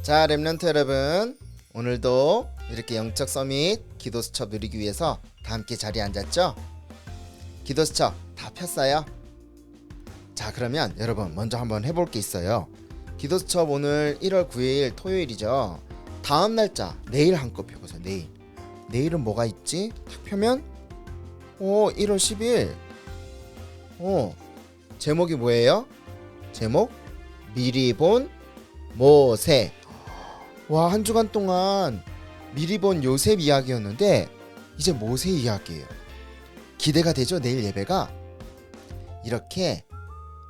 자, 렘넌트 여러분, 오늘도 이렇게 영적 서밋 기도 수첩 누리기 위해서 다 함께 자리에 앉았죠? 기도 수첩 다 폈어요? 자, 그러면 여러분 먼저 한번 해볼 게 있어요. 기도 수첩 오늘 1월 9일 토요일이죠. 다음 날짜 내일 한껏 펴보세요. 내일은 뭐가 있지? 딱 펴면 1월 10일. 제목이 뭐예요? 제목 미리 본 모세. 와, 한 주간 동안 미리 본 요셉 이야기였는데 이제 모세 이야기예요. 기대가 되죠? 내일 예배가. 이렇게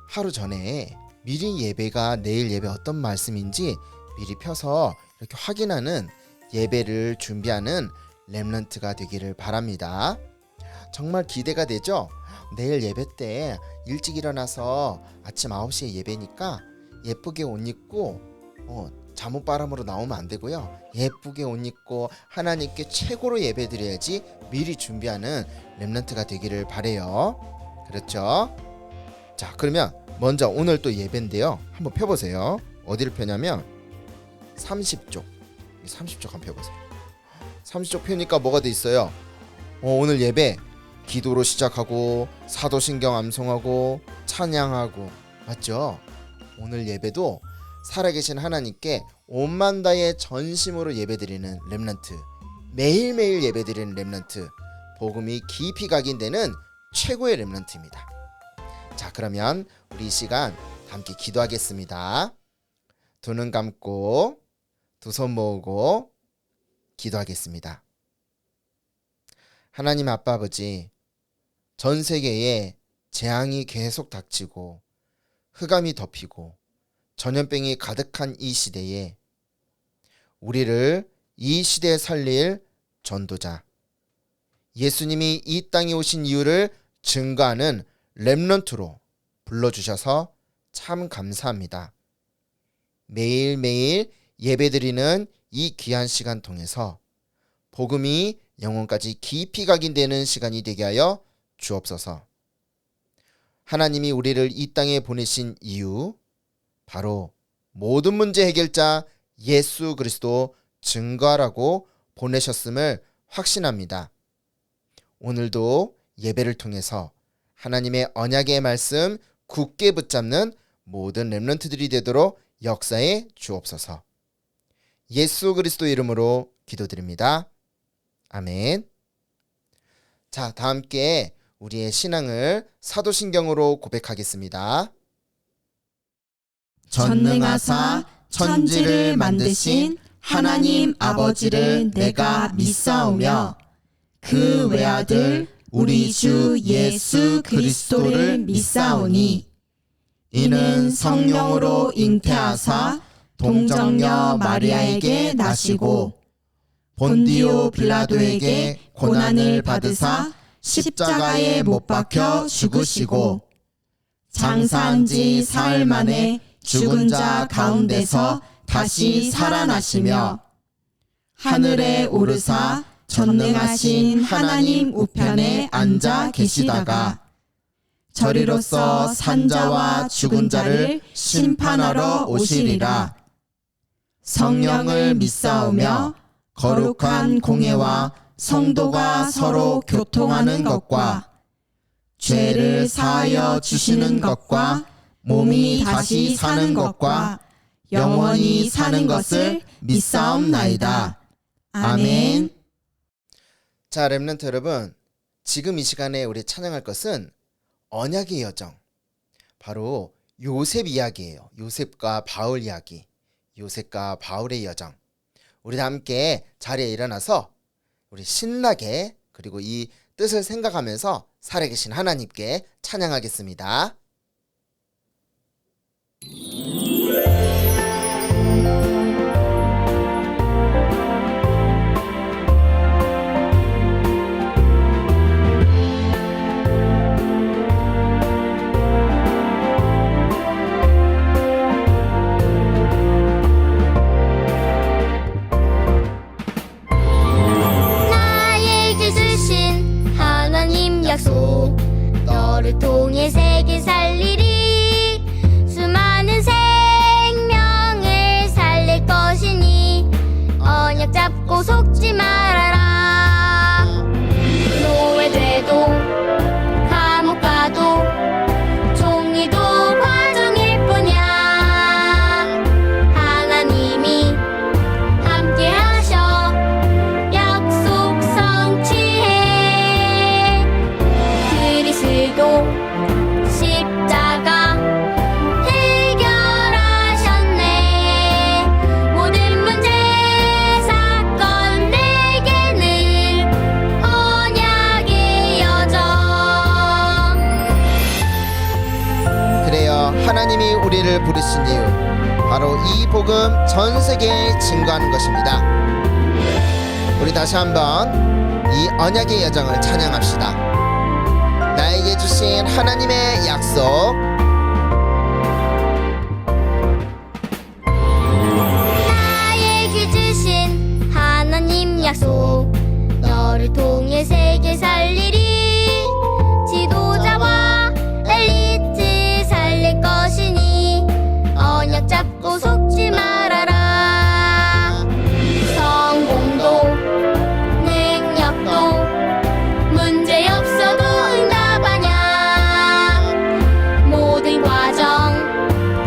하루 전에 미리 예배가 내일 예배 어떤 말씀인지 미리 펴서 이렇게 확인하는 예배를 준비하는 렘넌트가 되기를 바랍니다. 정말 기대가 되죠? 내일 예배 때 일찍 일어나서 아침 9시에 예배니까 예쁘게 옷 입고 잠옷바람으로 나오면 안 되고요. 예쁘게 옷 입고 하나님께 최고로 예배 드려야지 미리 준비하는 렘넌트가 되기를 바래요. 그렇죠? 자, 그러면 먼저 오늘 또 예배인데요. 한번 펴보세요. 어디를 펴냐면 30쪽. 30쪽 한번 펴보세요. 30쪽 펴니까 뭐가 돼 있어요? 오늘 예배 기도로 시작하고 사도신경 암송하고 찬양하고, 맞죠? 오늘 예배도 살아계신 하나님께 온만 다의 전심으로 예배드리는 렘넌트, 매일매일 예배드리는 렘넌트, 복음이 깊이 각인되는 최고의 렘넌트입니다. 자, 그러면 우리 이 시간 함께 기도하겠습니다. 두 눈 감고 두 손 모으고 기도하겠습니다. 하나님 아빠 아버지, 전 세계에 재앙이 계속 닥치고 흑암이 덮이고 전염병이 가득한 이 시대에 우리를 이 시대에 살릴 전도자, 예수님이 이 땅에 오신 이유를 증거하는 렘넌트로 불러주셔서 참 감사합니다. 매일매일 예배드리는 이 귀한 시간 통해서 복음이 영혼까지 깊이 각인되는 시간이 되게 하여 주옵소서. 하나님이 우리를 이 땅에 보내신 이유, 바로 모든 문제 해결자 예수 그리스도 증거하라고 보내셨음을 확신합니다. 오늘도 예배를 통해서 하나님의 언약의 말씀 굳게 붙잡는 모든 렘넌트들이 되도록 역사해 주옵소서. 예수 그리스도 이름으로 기도드립니다. 아멘. 자, 다 함께 우리의 신앙을 사도신경으로 고백하겠습니다. 전능하사 천지를 만드신 하나님 아버지를 내가 믿사오며 그 외아들 우리 주 예수 그리스도를 믿사오니 이는 성령으로 잉태하사 동정녀 마리아에게 나시고 본디오 빌라도에게 고난을 받으사 십자가에 못 박혀 죽으시고 장사한 지 사흘 만에 죽은 자 가운데서 다시 살아나시며 하늘에 오르사 전능하신 하나님 우편에 앉아 계시다가 저리로서 산자와 죽은 자를 심판하러 오시리라. 성령을 믿사오며 거룩한 공예와 성도가 서로 교통하는 것과 죄를 사하여 주시는 것과 몸이 다시 사는 것과 영원히 사는 것을 믿사옵나이다. 아멘. 자, 렘넌트 여러분, 지금 이 시간에 우리 찬양할 것은 언약의 여정, 바로 요셉 이야기예요. 요셉과 바울 이야기, 요셉과 바울의 여정. 우리 다 함께 자리에 일어나서 우리 신나게, 그리고 이 뜻을 생각하면서 살아계신 하나님께 찬양하겠습니다. 나에게 주신 하나님 약속, 너를 통해 세계 살 노래를 부르신 이유, 바로 이 복음 전 세계에 증거하는 것입니다. 우리 다시 한번 이 언약의 여정을 찬양합시다. 나에게 주신 하나님의 약속, 나에게 주신 하나님 약속, 너를 통해 세계 살리리. 지도자와 엘리트 살릴 것이니 언약 잡고 속지 말아라. 성공도 능력도 문제 없어도 응답하냐. 모든 과정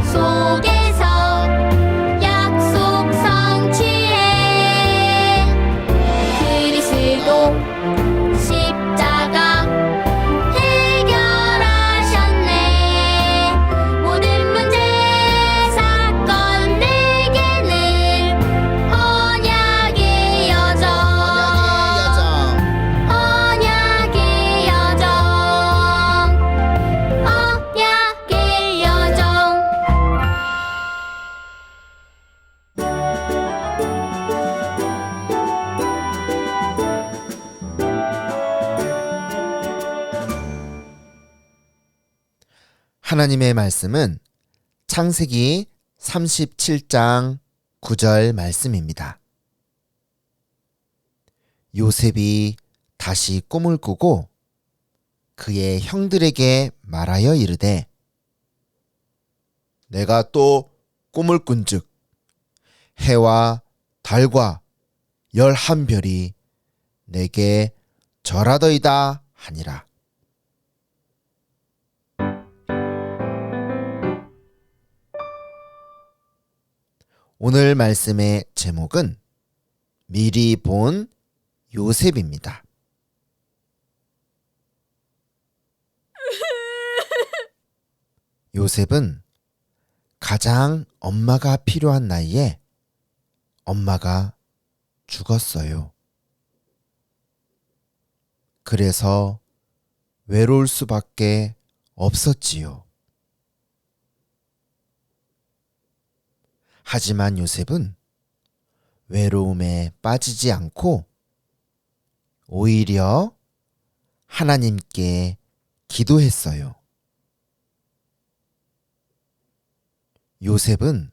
속에서 약속 성취해. 그리스도 십자가 해결하셨네. 모든 문제 사건 내게는 언약의 여정. 언약의 여정. 언약의 여정. 하나님의 말씀은 창세기 37장 9절 말씀입니다. 요셉이 다시 꿈을 꾸고 그의 형들에게 말하여 이르되, 내가 또 꿈을 꾼즉 해와 달과 11별이 내게 절하더이다 하니라. 오늘 말씀의 제목은 미리 본 요셉입니다. 요셉은 가장 엄마가 필요한 나이에 엄마가 죽었어요. 그래서 외로울 수밖에 없었지요. 하지만 요셉은 외로움에 빠지지 않고 오히려 하나님께 기도했어요. 요셉은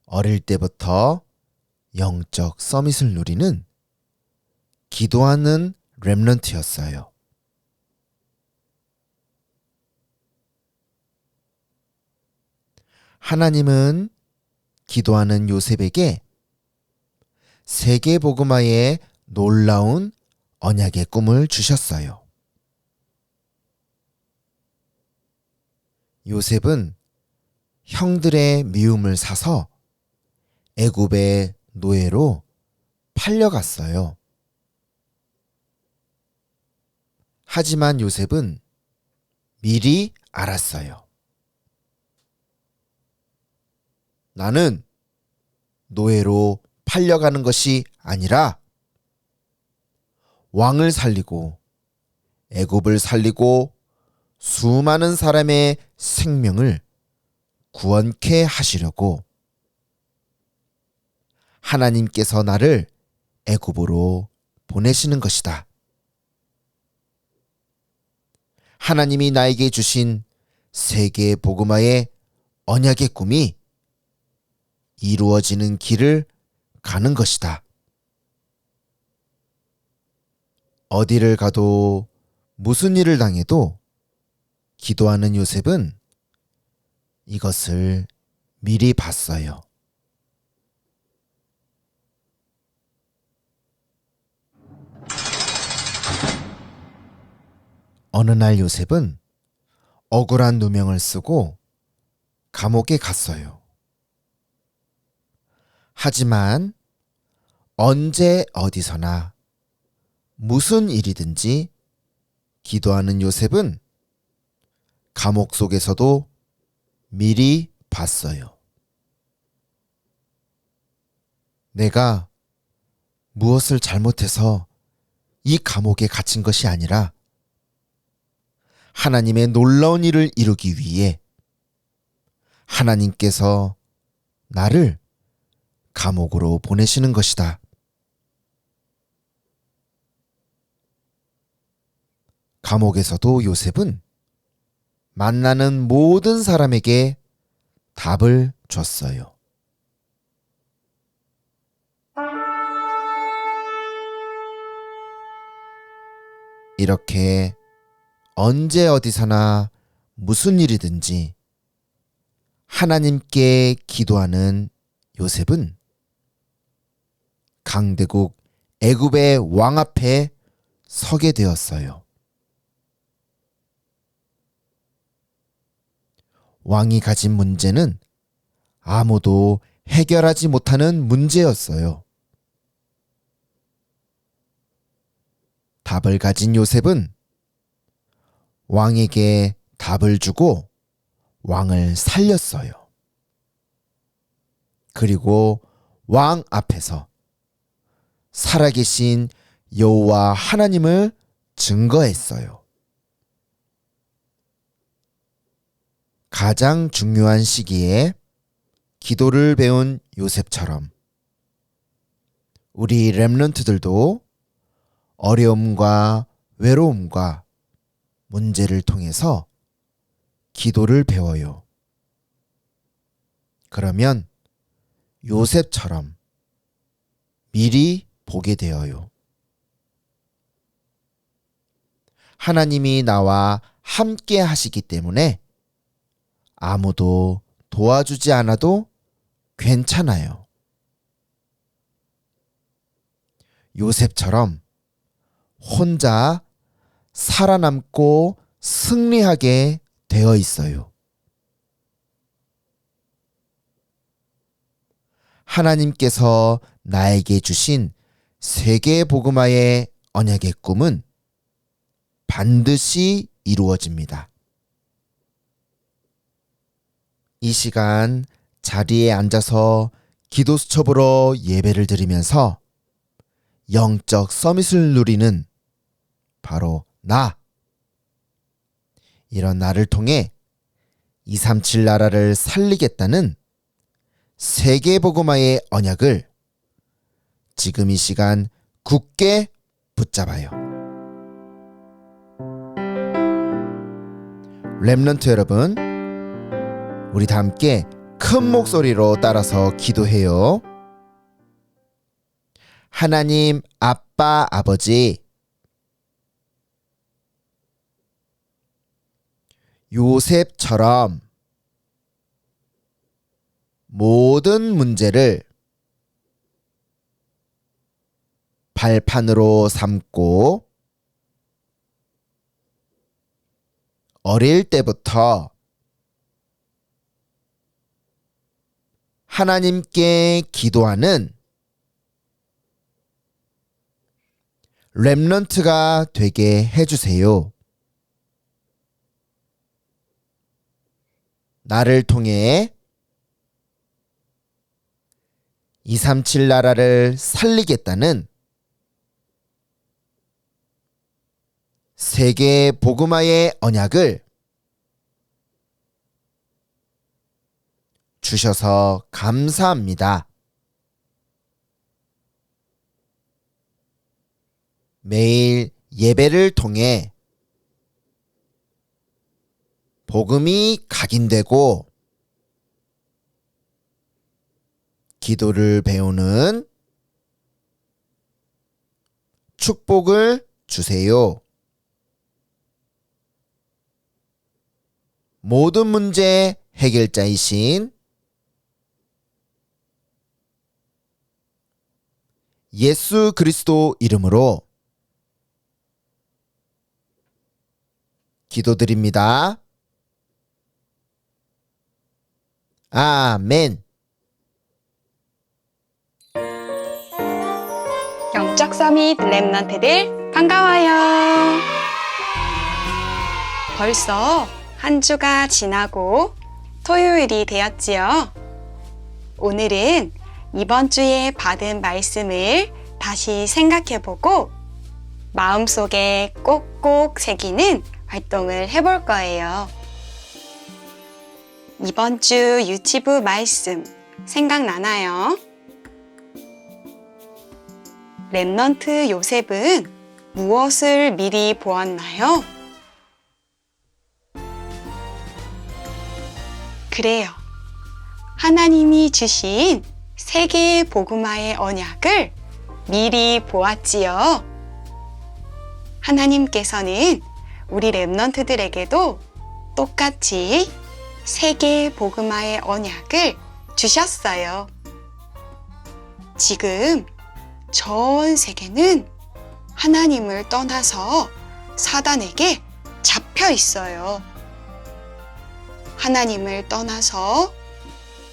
어릴 때부터 영적 서밋을 누리는 기도하는 렘넌트였어요. 하나님은 기도하는 요셉에게 세계복음화의 놀라운 언약의 꿈을 주셨어요. 요셉은 형들의 미움을 사서 애굽의 노예로 팔려갔어요. 하지만 요셉은 미리 알았어요. 나는 노예로 팔려가는 것이 아니라 왕을 살리고 애굽을 살리고 수많은 사람의 생명을 구원케 하시려고 하나님께서 나를 애굽으로 보내시는 것이다. 하나님이 나에게 주신 세계 복음화의 언약의 꿈이 이루어지는 길을 가는 것이다. 어디를 가도 무슨 일을 당해도 기도하는 요셉은 이것을 미리 봤어요. 어느 날 요셉은 억울한 누명을 쓰고 감옥에 갔어요. 하지만 언제 어디서나 무슨 일이든지 기도하는 요셉은 감옥 속에서도 미리 봤어요. 내가 무엇을 잘못해서 이 감옥에 갇힌 것이 아니라 하나님의 놀라운 일을 이루기 위해 하나님께서 나를 감옥으로 보내시는 것이다. 감옥에서도 요셉은 만나는 모든 사람에게 답을 줬어요. 이렇게 언제 어디서나 무슨 일이든지 하나님께 기도하는 요셉은 강대국 애굽의 왕 앞에 서게 되었어요. 왕이 가진 문제는 아무도 해결하지 못하는 문제였어요. 답을 가진 요셉은 왕에게 답을 주고 왕을 살렸어요. 그리고 왕 앞에서 살아계신 여호와 하나님을 증거했어요. 가장 중요한 시기에 기도를 배운 요셉처럼 우리 렘넌트들도 어려움과 외로움과 문제를 통해서 기도를 배워요. 그러면 요셉처럼 미리 보게 되어요. 하나님이 나와 함께 하시기 때문에 아무도 도와주지 않아도 괜찮아요. 요셉처럼 혼자 살아남고 승리하게 되어 있어요. 하나님께서 나에게 주신 세계 복음화의 언약의 꿈은 반드시 이루어집니다. 이 시간 자리에 앉아서 기도 수첩으로 예배를 드리면서 영적 서밋을 누리는 바로 나. 이런 나를 통해 237 나라를 살리겠다는 세계복음화의 언약을 지금 이 시간 굳게 붙잡아요. 렘넌트 여러분, 우리 다 함께 큰 목소리로 따라서 기도해요. 하나님 아빠 아버지, 요셉처럼 모든 문제를 발판으로 삼고 어릴 때부터 하나님께 기도하는 렘넌트가 되게 해주세요. 나를 통해 237 나라를 살리겠다는 세계 복음화의 언약을 주셔서 감사합니다. 매일 예배를 통해 복음이 각인되고 기도를 배우는 축복을 주세요. 모든 문제 해결자이신 예수 그리스도 이름으로 기도드립니다. 아멘. 영적 서밋 렘넌트들 반가워요. 벌써 한 주가 지나고 토요일이 되었지요. 오늘은 이번 주에 받은 말씀을 다시 생각해보고 마음속에 꼭꼭 새기는 활동을 해볼 거예요. 이번 주 유치부 말씀 생각나나요? 렘넌트 요셉은 무엇을 미리 보았나요? 그래요. 하나님이 주신 세계의 복음화의 언약을 미리 보았지요. 하나님께서는 우리 렘넌트들에게도 똑같이 세계의 복음화의 언약을 주셨어요. 지금 전 세계는 하나님을 떠나서 사단에게 잡혀 있어요. 하나님을 떠나서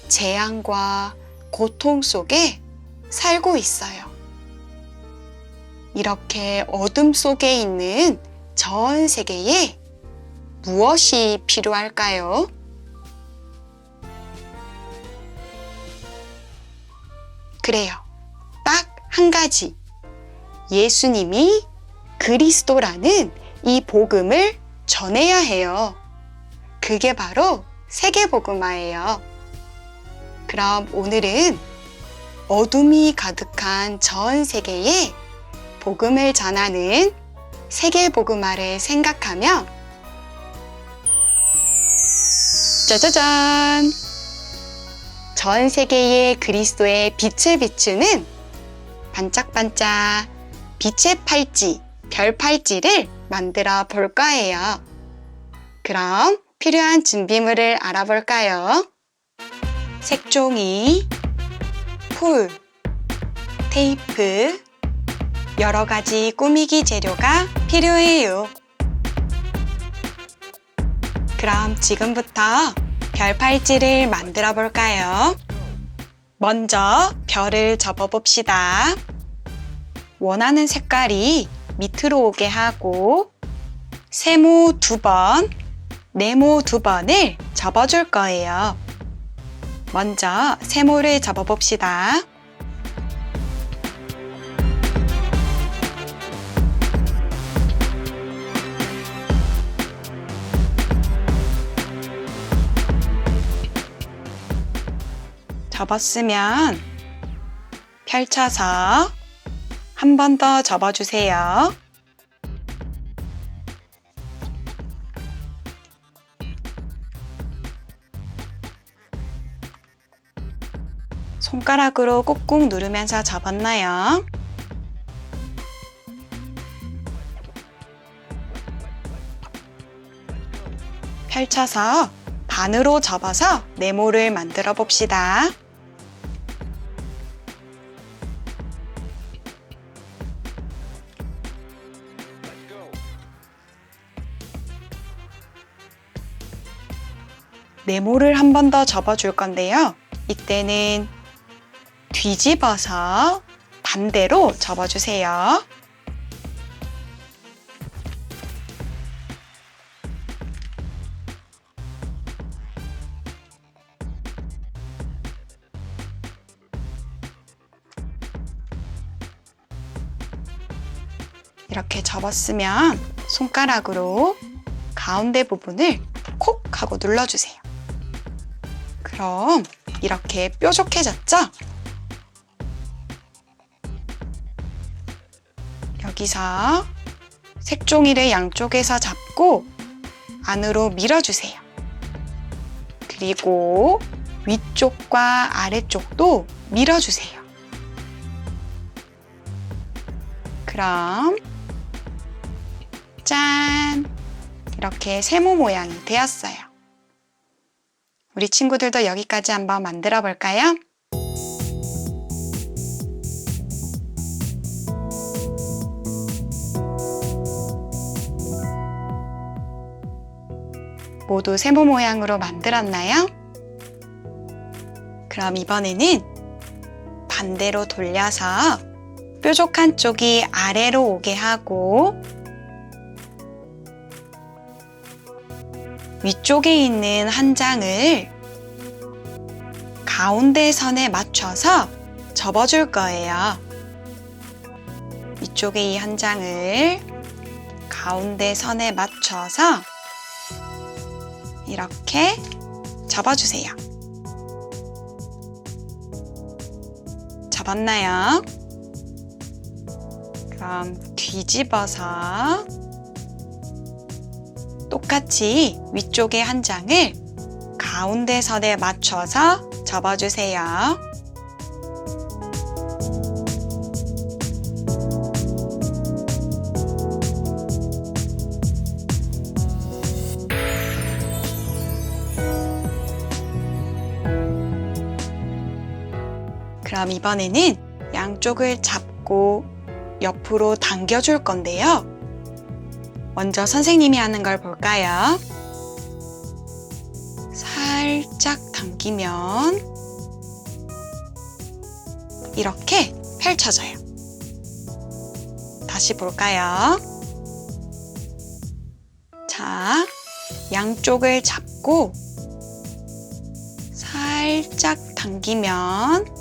재앙과 고통 속에 살고 있어요. 이렇게 어둠 속에 있는 전 세계에 무엇이 필요할까요? 그래요. 딱 한 가지. 예수님이 그리스도라는 이 복음을 전해야 해요. 그게 바로 세계복음화예요. 그럼 오늘은 어둠이 가득한 전 세계에 복음을 전하는 세계복음화를 생각하며 짜자잔! 전 세계에 그리스도의 빛을 비추는 반짝반짝 빛의 팔찌, 별 팔찌를 만들어 볼 거예요. 그럼 필요한 준비물을 알아볼까요? 색종이, 풀, 테이프, 여러 가지 꾸미기 재료가 필요해요. 그럼 지금부터 별 팔찌를 만들어 볼까요? 먼저 별을 접어봅시다. 원하는 색깔이 밑으로 오게 하고 세모 2번, 네모 2번을 접어줄 거예요. 먼저 세모를 접어봅시다. 접었으면 펼쳐서 한 번 더 접어주세요. 손가락으로 꾹꾹 누르면서 접었나요? 펼쳐서 반으로 접어서 네모를 만들어 봅시다. 네모를 한 번 더 접어줄 건데요. 이때는 뒤집어서 반대로 접어주세요. 이렇게 접었으면 손가락으로 가운데 부분을 콕 하고 눌러주세요. 그럼 이렇게 뾰족해졌죠? 여기서 색종이를 양쪽에서 잡고 안으로 밀어주세요. 그리고 위쪽과 아래쪽도 밀어주세요. 그럼 짠! 이렇게 세모 모양이 되었어요. 우리 친구들도 여기까지 한번 만들어 볼까요? 모두 세모 모양으로 만들었나요? 그럼 이번에는 반대로 돌려서 뾰족한 쪽이 아래로 오게 하고 위쪽에 있는 한 장을 가운데 선에 맞춰서 접어줄 거예요. 위쪽에 이 한 장을 가운데 선에 맞춰서 이렇게 접어주세요. 접었나요? 그럼 뒤집어서 똑같이 위쪽에 한 장을 가운데 선에 맞춰서 접어주세요. 그럼 이번에는 양쪽을 잡고 옆으로 당겨줄 건데요. 먼저 선생님이 하는 걸 볼까요? 살짝 당기면 이렇게 펼쳐져요. 다시 볼까요? 자, 양쪽을 잡고 살짝 당기면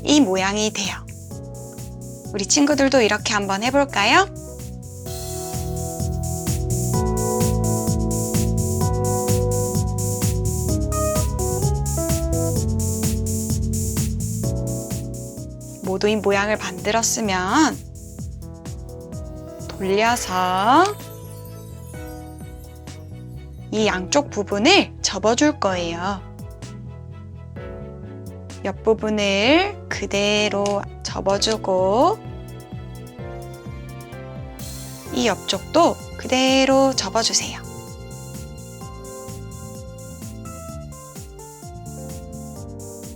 이 모양이 돼요. 우리 친구들도 이렇게 한번 해볼까요? 모두 이 모양을 만들었으면 돌려서 이 양쪽 부분을 접어줄 거예요. 옆부분을 그대로 접어주고 이 옆쪽도 그대로 접어주세요.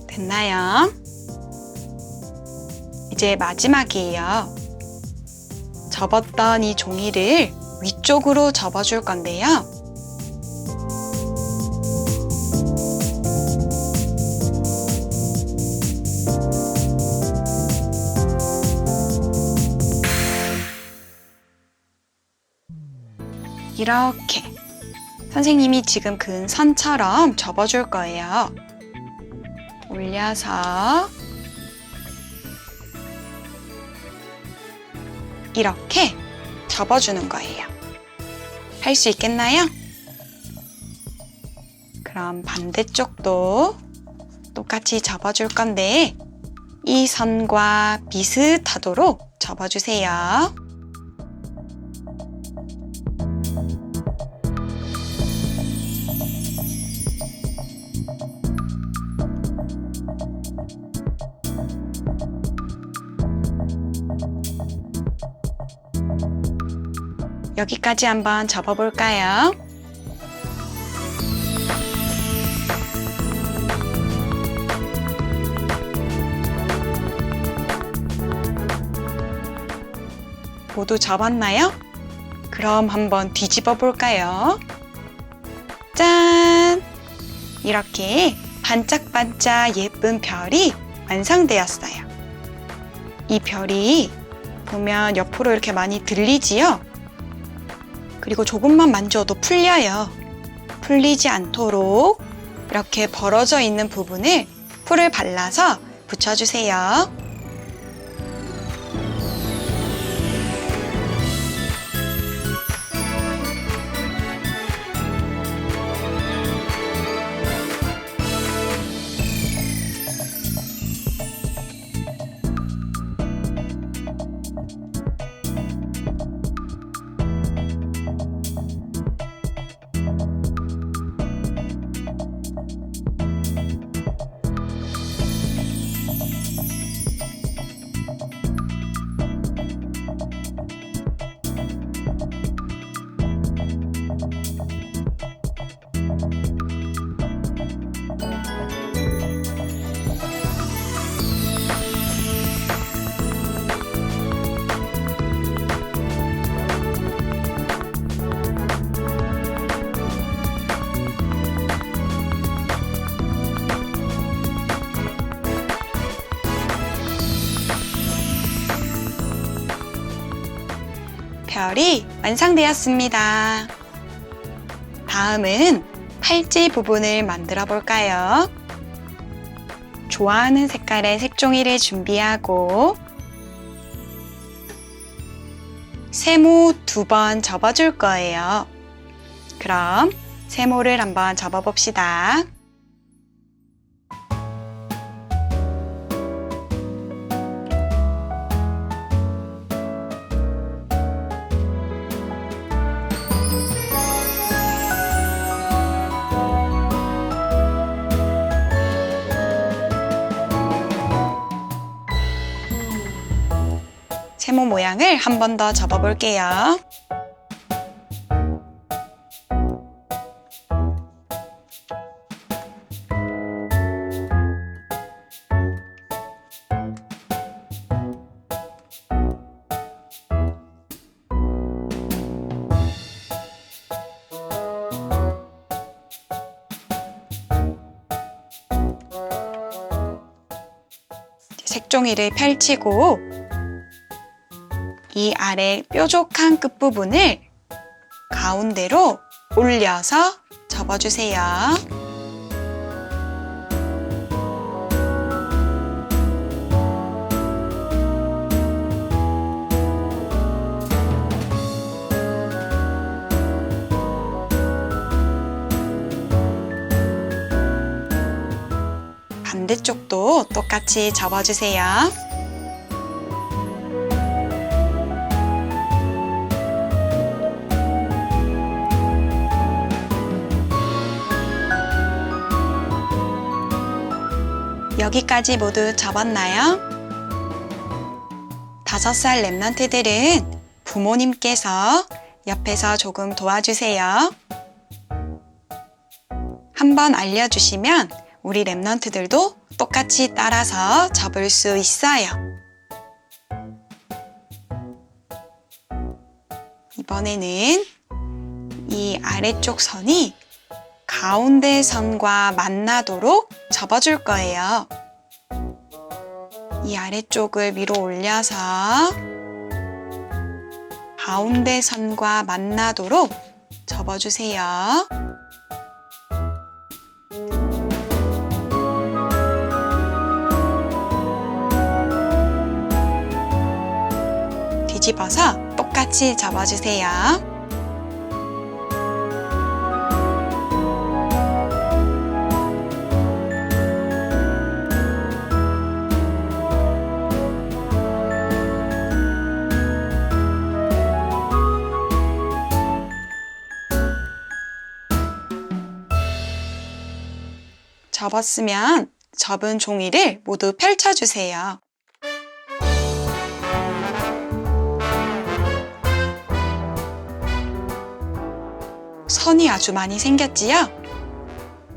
됐나요? 이제 마지막이에요. 접었던 이 종이를 위쪽으로 접어줄 건데요. 이렇게 선생님이 지금 그은 선처럼 접어줄 거예요. 올려서 이렇게 접어주는 거예요. 할 수 있겠나요? 그럼 반대쪽도 똑같이 접어줄 건데 이 선과 비슷하도록 접어주세요. 여기까지 한번 접어볼까요? 모두 접었나요? 그럼 한번 뒤집어 볼까요? 짠! 이렇게 반짝반짝 예쁜 별이 완성되었어요. 이 별이 보면 옆으로 이렇게 많이 들리지요? 그리고 조금만 만져도 풀려요. 풀리지 않도록 이렇게 벌어져 있는 부분을 풀을 발라서 붙여주세요. 별이 완성되었습니다. 다음은 팔찌 부분을 만들어 볼까요? 좋아하는 색깔의 색종이를 준비하고 세모 2번 접어줄 거예요. 그럼 세모를 한번 접어봅시다. 세모 모양을 한 번 더 접어볼게요. 색종이를 펼치고 이 아래 뾰족한 끝부분을 가운데로 올려서 접어주세요. 반대쪽도 똑같이 접어주세요. 여기까지 모두 접었나요? 5살 랩런트들은 부모님께서 옆에서 조금 도와주세요. 한번 알려주시면 우리 랩런트들도 똑같이 따라서 접을 수 있어요. 이번에는 이 아래쪽 선이 가운데 선과 만나도록 접어줄 거예요. 이 아래쪽을 위로 올려서 가운데 선과 만나도록 접어주세요. 뒤집어서 똑같이 접어주세요. 접었으면 접은 종이를 모두 펼쳐주세요. 선이 아주 많이 생겼지요?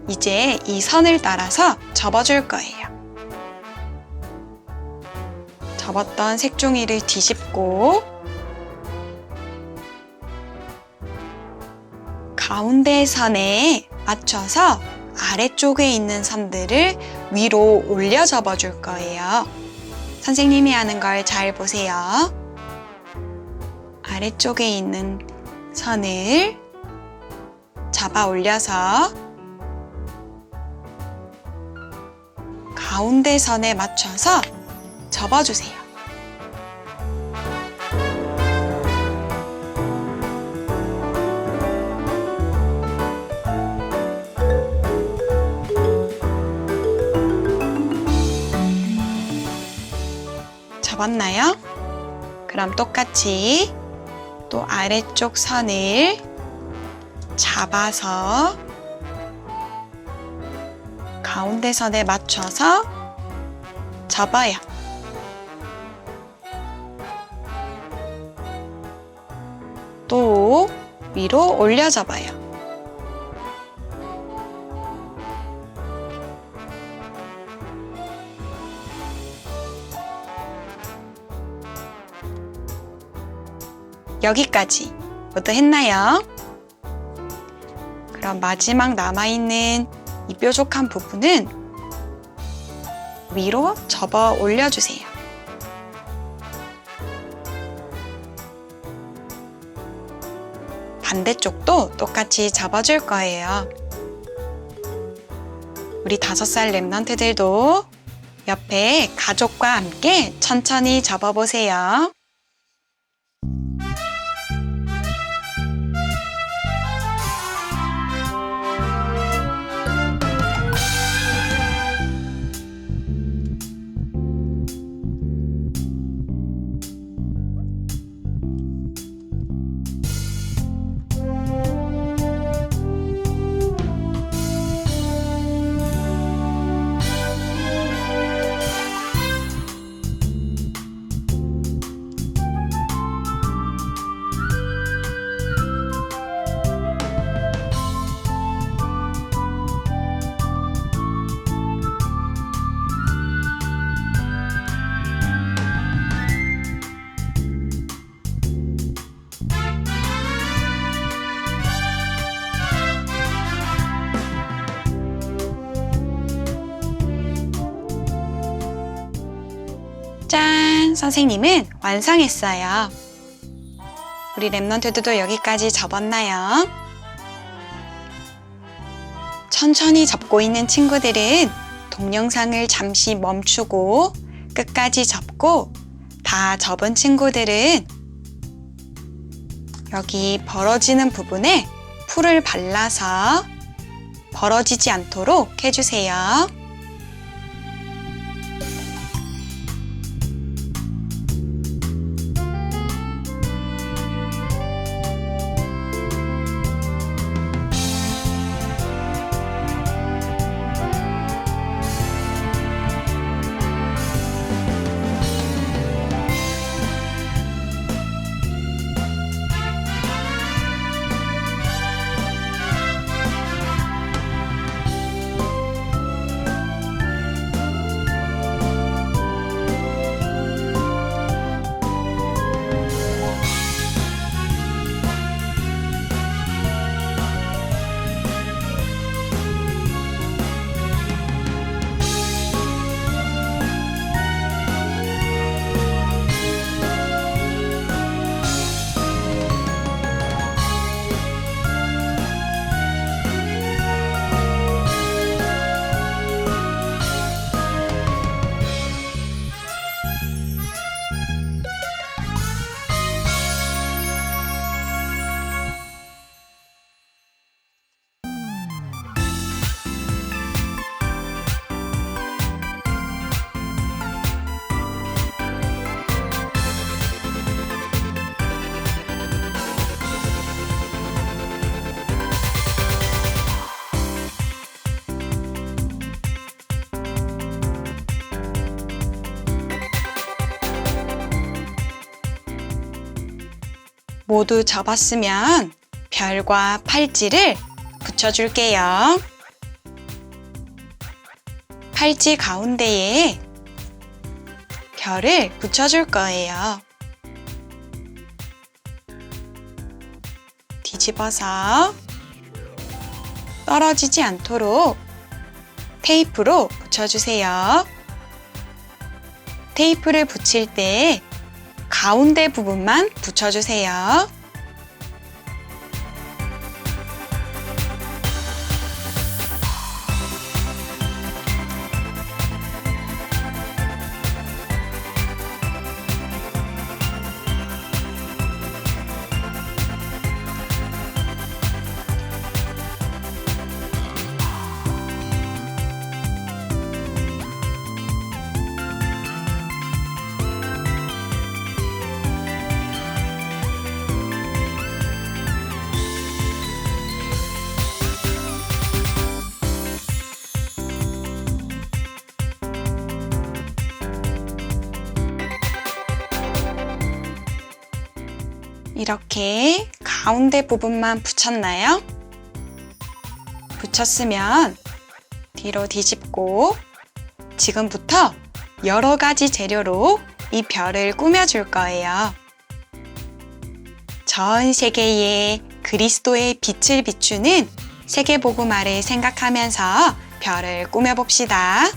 이제 이 선을 따라서 접어줄 거예요. 접었던 색종이를 뒤집고 가운데 선에 맞춰서 아래쪽에 있는 선들을 위로 올려 접어줄 거예요. 선생님이 하는 걸 잘 보세요. 아래쪽에 있는 선을 잡아 올려서 가운데 선에 맞춰서 접어주세요. 접었나요? 그럼 똑같이 또 아래쪽 선을 잡아서 가운데 선에 맞춰서 접어요. 또 위로 올려 접어요. 여기까지 모두 했나요? 그럼 마지막 남아있는 이 뾰족한 부분은 위로 접어 올려주세요. 반대쪽도 똑같이 접어줄 거예요. 우리 5살 랩런트들도 옆에 가족과 함께 천천히 접어보세요. 선생님은 완성했어요. 우리 랩넌트들도 여기까지 접었나요? 천천히 접고 있는 친구들은 동영상을 잠시 멈추고 끝까지 접고, 다 접은 친구들은 여기 벌어지는 부분에 풀을 발라서 벌어지지 않도록 해주세요. 모두 접었으면 별과 팔찌를 붙여줄게요. 팔찌 가운데에 별을 붙여줄 거예요. 뒤집어서 떨어지지 않도록 테이프로 붙여주세요. 테이프를 붙일 때 가운데 부분만 붙여주세요. 이렇게 가운데 부분만 붙였나요? 붙였으면 뒤로 뒤집고 지금부터 여러 가지 재료로 이 별을 꾸며줄 거예요. 전 세계에 그리스도의 빛을 비추는 세계복음화를 생각하면서 별을 꾸며봅시다.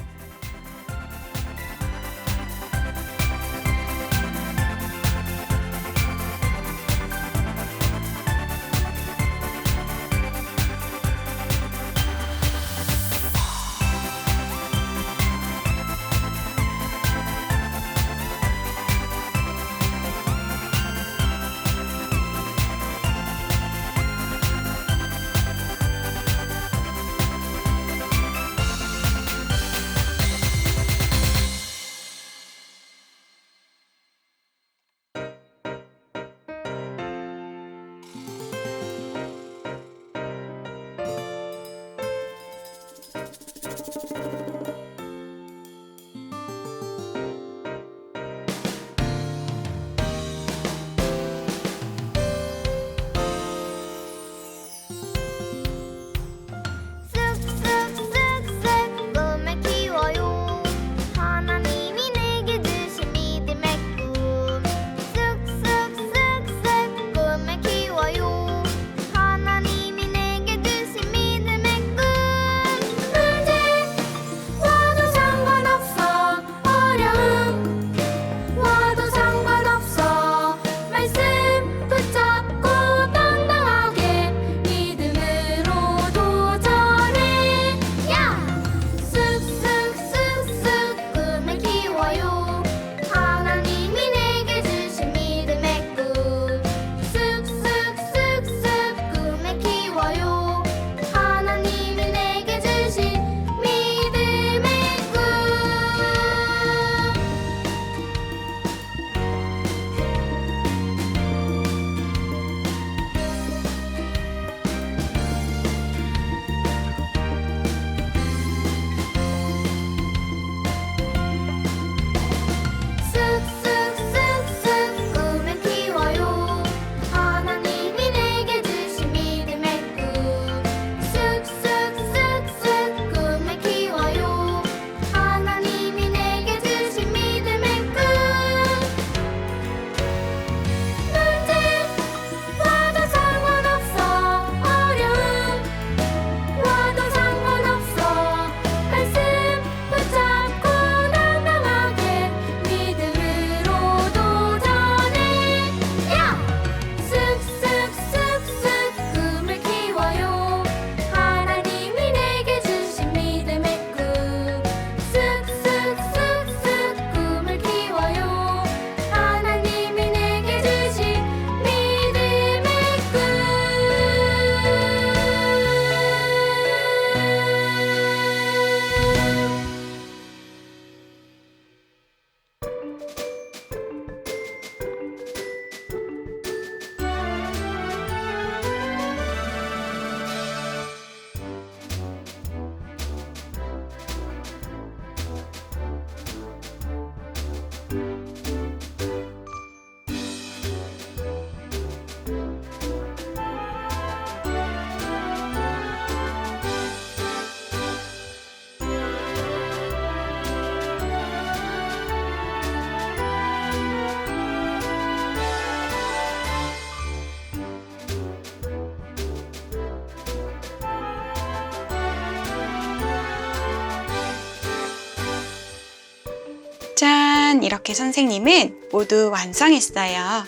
짠! 이렇게 선생님은 모두 완성했어요.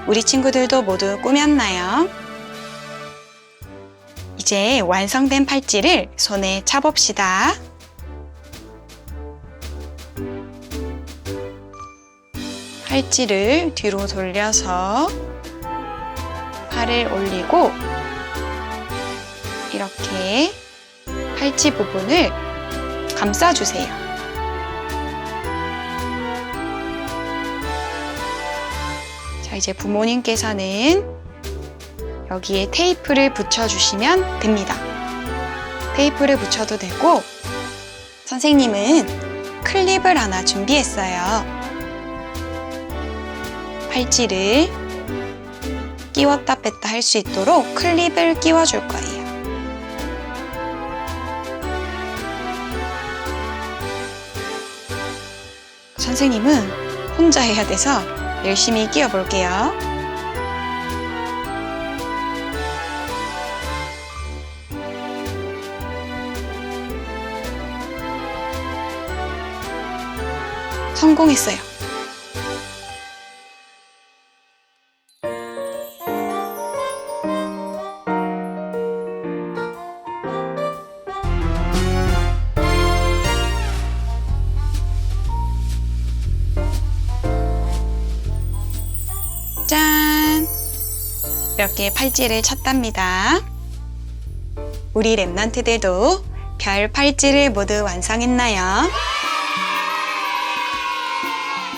우리 친구들도 모두 꾸몄나요? 이제 완성된 팔찌를 손에 차봅시다. 팔찌를 뒤로 돌려서 팔을 올리고 이렇게 팔찌 부분을 감싸주세요. 자, 이제 부모님께서는 여기에 테이프를 붙여주시면 됩니다. 테이프를 붙여도 되고, 선생님은 클립을 하나 준비했어요. 팔찌를 끼웠다 뺐다 할 수 있도록 클립을 끼워줄 거예요. 선생님은 혼자 해야 돼서 열심히 끼워 볼게요. 성공했어요. 짠! 이렇게 팔찌를 찼답니다. 우리 랩런트들도 별 팔찌를 모두 완성했나요?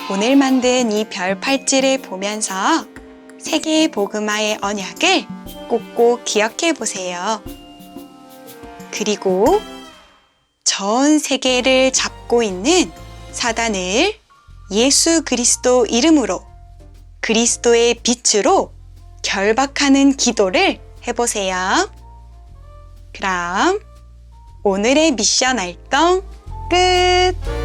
오늘 만든 이 별 팔찌를 보면서 세계의 복음화의 언약을 꼭꼭 기억해 보세요. 그리고 전 세계를 잡고 있는 사단을 예수 그리스도 이름으로 그리스도의 빛으로 결박하는 기도를 해보세요. 그럼 오늘의 미션 활동 끝!